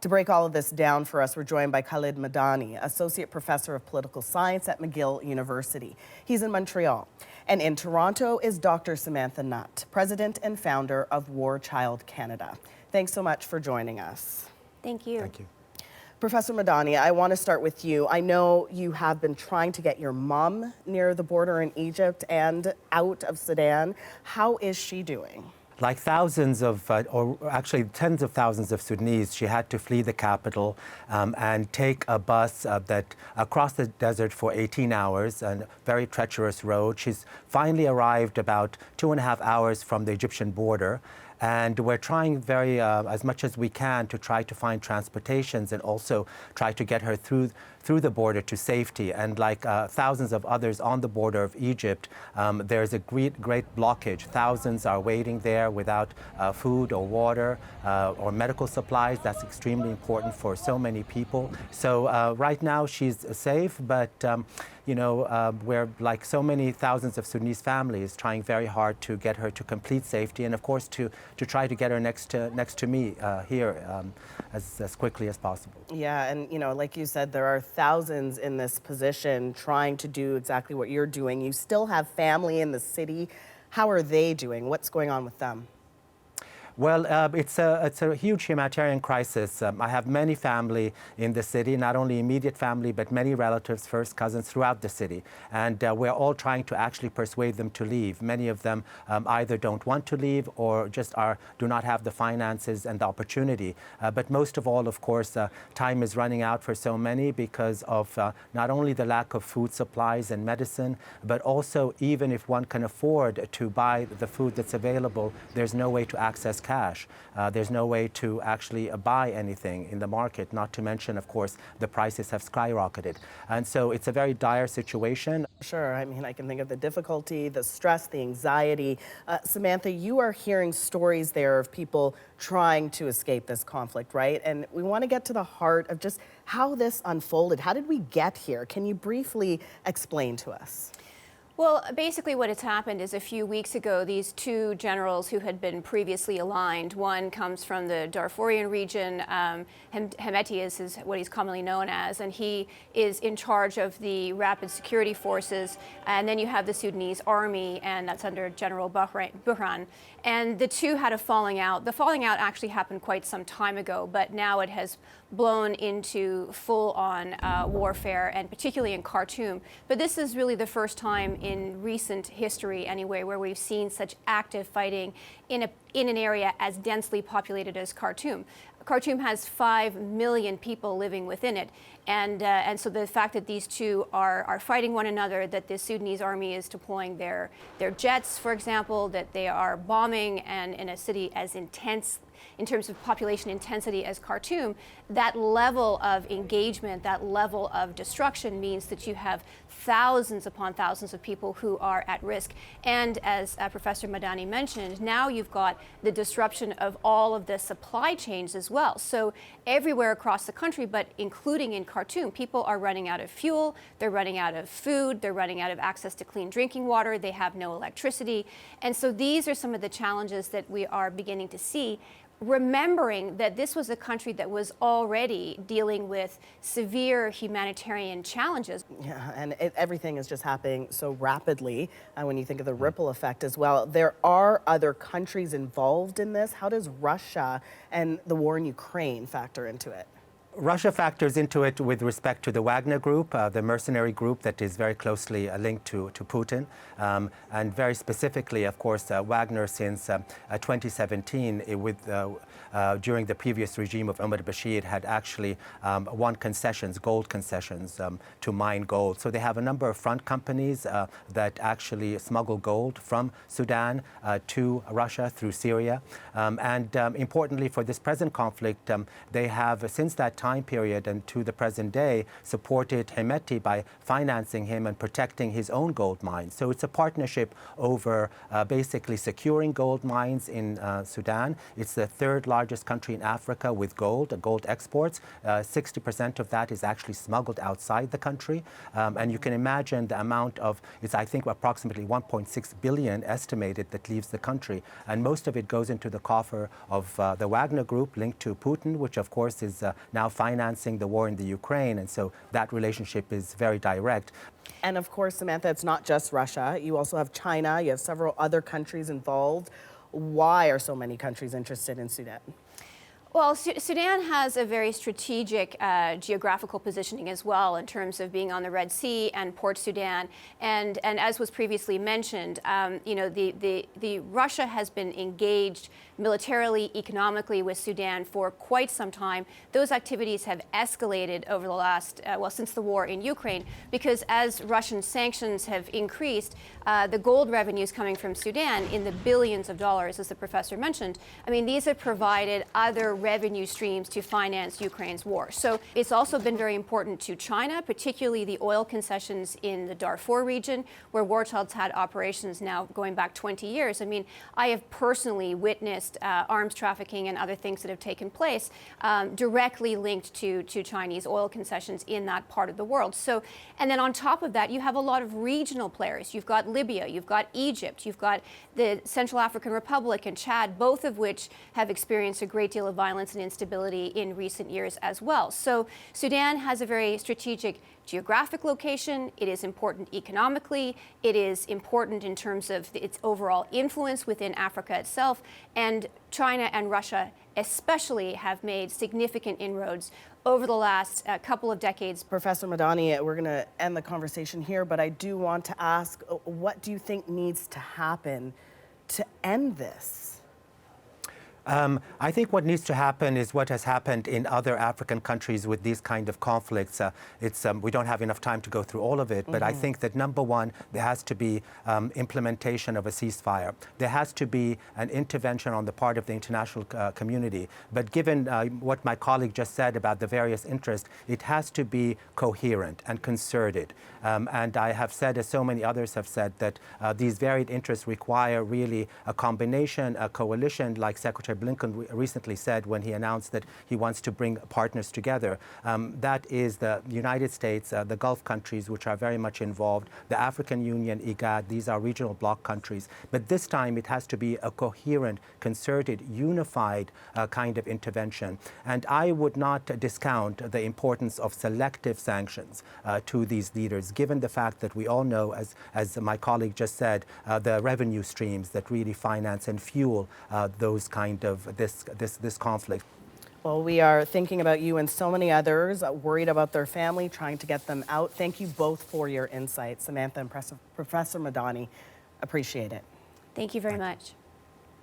To break all of this down for us, we're joined by Khalid Medani, Associate Professor of Political Science at McGill University. He's in Montreal. And in Toronto is Dr. Samantha Nutt, President and founder of War Child Canada. Thanks so much for joining us. Thank you. Thank you. Professor Medani, I want to start with you. I know you have been trying to get your mom near the border in Egypt and out of Sudan. How is she doing? Like thousands of, or actually tens of thousands of Sudanese, she had to flee the capital and take a bus that across the desert for 18 hours, a very treacherous road. She's finally arrived about 2.5 hours from the Egyptian border. And we're trying as much as we can to try to find transportations and also try to get her through the border to safety. And like thousands of others on the border of Egypt, there's a great blockage. Thousands are waiting there without food or water or medical supplies. That's extremely important for so many people. So right now she's safe, but you know, we're like so many thousands of Sudanese families trying very hard to get her to complete safety, and of course to try to get her next to me here as quickly as possible. Yeah, and you know, like you said, there are thousands in this position trying to do exactly what you're doing. You still have family in the city. How are they doing? What's going on with them? Well, it's a huge humanitarian crisis. I have many family in the city, not only immediate family, but many relatives, first cousins throughout the city. And we're all trying to actually persuade them to leave. Many of them either don't want to leave or just do not have the finances and the opportunity. But most of all, of course, time is running out for so many because of not only the lack of food supplies and medicine, but also even if one can afford to buy the food that's available, there's no way to access cash. There's no way to actually buy anything in the market, not to mention, of course, the prices have skyrocketed. And so it's a very dire situation. Sure, I mean, I can think of the difficulty, the stress, the anxiety. Samantha, you are hearing stories there of people trying to escape this conflict, right? And we want to get to the heart of just how this unfolded. How did we get here? Can you briefly explain to us? Well, basically what has happened is a few weeks ago, these two generals who had been previously aligned, one comes from the Darfurian region, Hemeti is what he's commonly known as, and he is in charge of the rapid security forces. And then you have the Sudanese army, and that's under General Burhan. And the two had a falling out. The falling out actually happened quite some time ago, but now it has blown into full-on warfare, and particularly in Khartoum. But this is really the first time in recent history, anyway, where we've seen such active fighting in an area as densely populated as Khartoum. Khartoum has 5 million people living within it, and so the fact that these two are fighting one another, that the Sudanese army is deploying their jets, for example, that they are bombing, and in a city as intense in terms of population intensity as Khartoum, that level of engagement, that level of destruction means that you have thousands upon thousands of people who are at risk. And as Professor Medani mentioned, now you've got the disruption of all of the supply chains as well. So everywhere across the country, but including in Khartoum, people are running out of fuel, they're running out of food, they're running out of access to clean drinking water, they have no electricity. And so these are some of the challenges that we are beginning to see, remembering that this was a country that was already dealing with severe humanitarian challenges. Yeah, and everything is just happening so rapidly when you think of the ripple effect as well. There are other countries involved in this. How does Russia and the war in Ukraine factor into it? Russia factors into it with respect to the Wagner Group, the mercenary group that is very closely linked to Putin. And very specifically, of course, Wagner since 2017, during the previous regime of al-Bashir, had actually won concessions, gold concessions, to mine gold. So they have a number of front companies that actually smuggle gold from Sudan to Russia through Syria. And importantly, for this present conflict, they have, since that time, time period and to the present day supported Hemeti by financing him and protecting his own gold mines. So it's a partnership over basically securing gold mines in Sudan. It's the third largest country in Africa with gold exports. 60% of that is actually smuggled outside the country. And you can imagine the amount of, it's I think approximately 1.6 billion estimated that leaves the country. And most of it goes into the coffer of the Wagner Group linked to Putin, which of course is now financing the war in the Ukraine. And so that relationship is very direct. And of course, Samantha, it's not just Russia. You also have China. You have several other countries involved. Why are so many countries interested in Sudan? Well, Sudan has a very strategic geographical positioning as well in terms of being on the Red Sea and Port Sudan. And as was previously mentioned, you know, the Russia has been engaged militarily, economically with Sudan for quite some time. Those activities have escalated over the last, well, since the war in Ukraine, because as Russian sanctions have increased, the gold revenues coming from Sudan in the billions of dollars, as the professor mentioned, I mean, these have provided other revenue streams to finance Ukraine's war. So it's also been very important to China, particularly the oil concessions in the Darfur region, where Warchild's had operations now going back 20 years. I mean, I have personally witnessed arms trafficking and other things that have taken place directly linked to Chinese oil concessions in that part of the world. So, and then on top of that, you have a lot of regional players. You've got Libya, you've got Egypt, you've got the Central African Republic and Chad, both of which have experienced a great deal of violence and instability in recent years as well. So Sudan has a very strategic geographic location. It is important economically. It is important in terms of its overall influence within Africa itself. And China and Russia especially have made significant inroads over the last couple of decades. Professor Medani, we're going to end the conversation here, but I do want to ask, what do you think needs to happen to end this? I think what needs to happen is what has happened in other African countries with these kind of conflicts. We don't have enough time to go through all of it, but I think that number one, there has to be implementation of a ceasefire. There has to be an intervention on the part of the international community. But given what my colleague just said about the various interests, it has to be coherent and concerted. And I have said, as so many others have said, that these varied interests require really a combination, a coalition, like Secretary Blinken recently said when he announced that he wants to bring partners together. That is the United States, the Gulf countries, which are very much involved, the African Union, IGAD, these are regional bloc countries. But this time it has to be a coherent, concerted, unified kind of intervention. And I would not discount the importance of selective sanctions to these leaders, given the fact that we all know, as my colleague just said, the revenue streams that really finance and fuel those kind of this conflict. Well, we are thinking about you and so many others worried about their family, trying to get them out. Thank you both for your insights, Samantha and Professor Medani. Appreciate it. Thank you very much.